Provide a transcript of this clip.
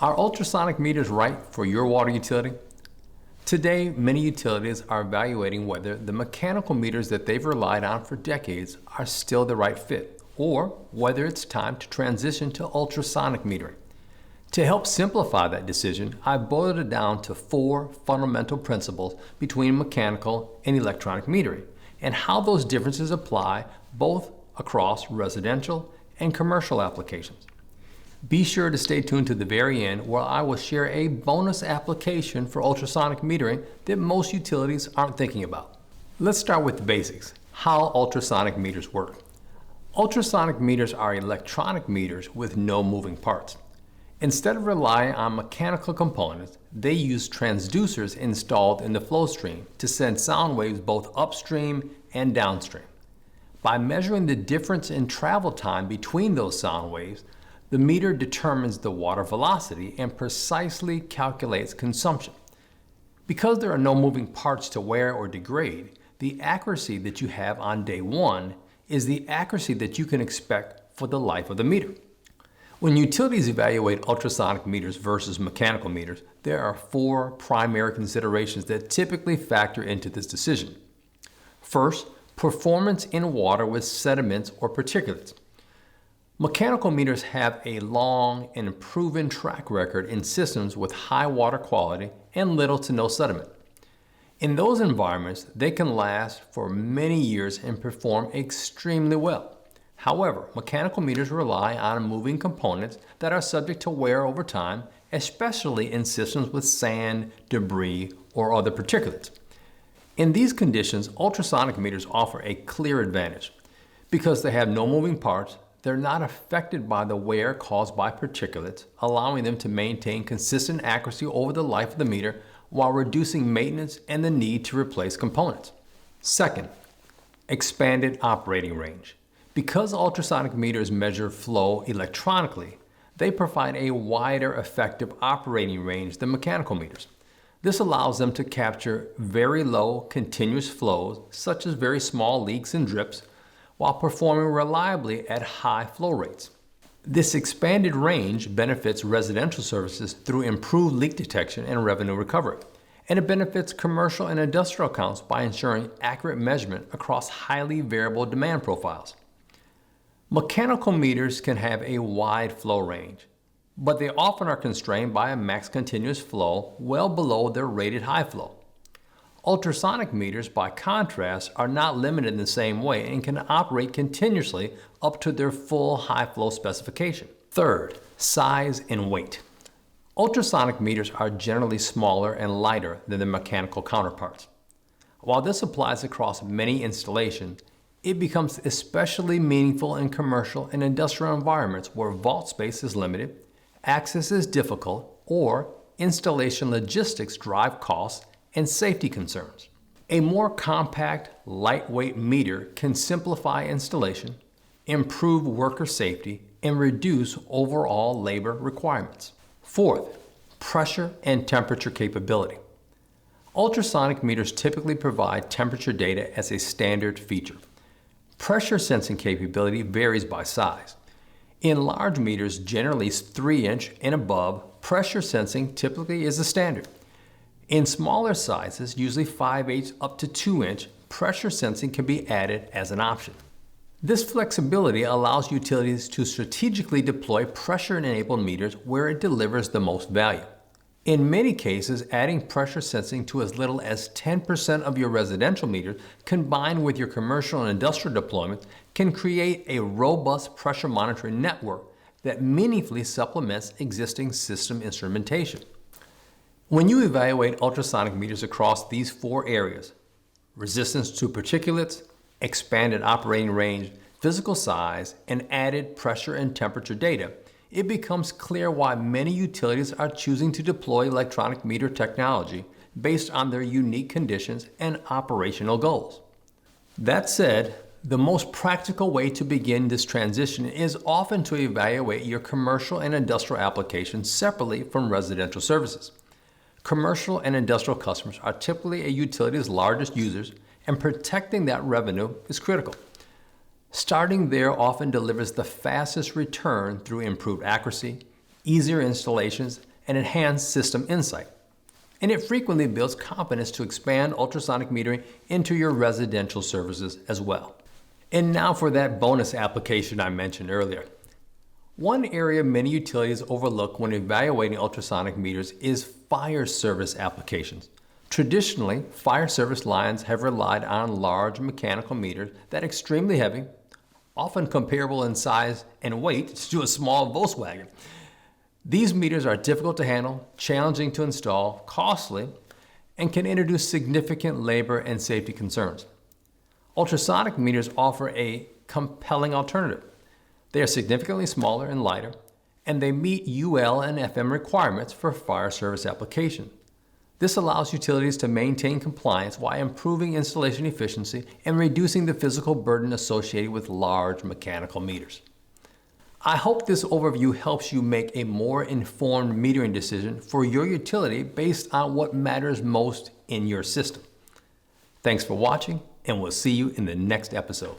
Are ultrasonic meters right for your water utility? Today, many utilities are evaluating whether the mechanical meters that they've relied on for decades are still the right fit, or whether it's time to transition to ultrasonic metering. To help simplify that decision, I've boiled it down to 4 fundamental principles between mechanical and electronic metering, and how those differences apply both across residential and commercial applications. Be sure to stay tuned to the very end, where I will share a bonus application for ultrasonic metering that most utilities aren't thinking about. Let's start with the basics, how ultrasonic meters work. Ultrasonic meters are electronic meters with no moving parts. Instead of relying on mechanical components, they use transducers installed in the flow stream to send sound waves both upstream and downstream. By measuring the difference in travel time between those sound waves, the meter determines the water velocity and precisely calculates consumption. Because there are no moving parts to wear or degrade, the accuracy that you have on day 1 is the accuracy that you can expect for the life of the meter. When utilities evaluate ultrasonic meters versus mechanical meters, there are 4 primary considerations that typically factor into this decision. First, performance in water with sediments or particulates. Mechanical meters have a long and proven track record in systems with high water quality and little to no sediment. In those environments, they can last for many years and perform extremely well. However, mechanical meters rely on moving components that are subject to wear over time, especially in systems with sand, debris, or other particulates. In these conditions, ultrasonic meters offer a clear advantage. Because they have no moving parts, they're not affected by the wear caused by particulates, allowing them to maintain consistent accuracy over the life of the meter while reducing maintenance and the need to replace components. Second, expanded operating range. Because ultrasonic meters measure flow electronically, they provide a wider effective operating range than mechanical meters. This allows them to capture very low continuous flows, such as very small leaks and drips, while performing reliably at high flow rates. This expanded range benefits residential services through improved leak detection and revenue recovery, and it benefits commercial and industrial accounts by ensuring accurate measurement across highly variable demand profiles. Mechanical meters can have a wide flow range, but they often are constrained by a max continuous flow well below their rated high flow. Ultrasonic meters, by contrast, are not limited in the same way and can operate continuously up to their full high flow specification. Third, size and weight. Ultrasonic meters are generally smaller and lighter than their mechanical counterparts. While this applies across many installations, it becomes especially meaningful in commercial and industrial environments where vault space is limited, access is difficult, or installation logistics drive costs and safety concerns. A more compact, lightweight meter can simplify installation, improve worker safety, and reduce overall labor requirements. Fourth, pressure and temperature capability. Ultrasonic meters typically provide temperature data as a standard feature. Pressure sensing capability varies by size. In large meters, generally 3-inch and above, pressure sensing typically is the standard. In smaller sizes, usually 5/8 up to 2-inch, pressure sensing can be added as an option. This flexibility allows utilities to strategically deploy pressure-enabled meters where it delivers the most value. In many cases, adding pressure sensing to as little as 10% of your residential meters combined with your commercial and industrial deployments can create a robust pressure monitoring network that meaningfully supplements existing system instrumentation. When you evaluate ultrasonic meters across these 4 areas, resistance to particulates, expanded operating range, physical size, and added pressure and temperature data, it becomes clear why many utilities are choosing to deploy electronic meter technology based on their unique conditions and operational goals. That said, the most practical way to begin this transition is often to evaluate your commercial and industrial applications separately from residential services. Commercial and industrial customers are typically a utility's largest users, and protecting that revenue is critical. Starting there often delivers the fastest return through improved accuracy, easier installations, and enhance system insight. And it frequently builds confidence to expand ultrasonic metering into your residential services as well. And now for that bonus application I mentioned earlier. One area many utilities overlook when evaluating ultrasonic meters is fire service applications. Traditionally, fire service lines have relied on large mechanical meters that are extremely heavy, often comparable in size and weight to a small Volkswagen. These meters are difficult to handle, challenging to install, costly, and can introduce significant labor and safety concerns. Ultrasonic meters offer a compelling alternative. They are significantly smaller and lighter, and they meet UL and FM requirements for fire service application. This allows utilities to maintain compliance while improving installation efficiency and reducing the physical burden associated with large mechanical meters. I hope this overview helps you make a more informed metering decision for your utility based on what matters most in your system. Thanks for watching, and we'll see you in the next episode.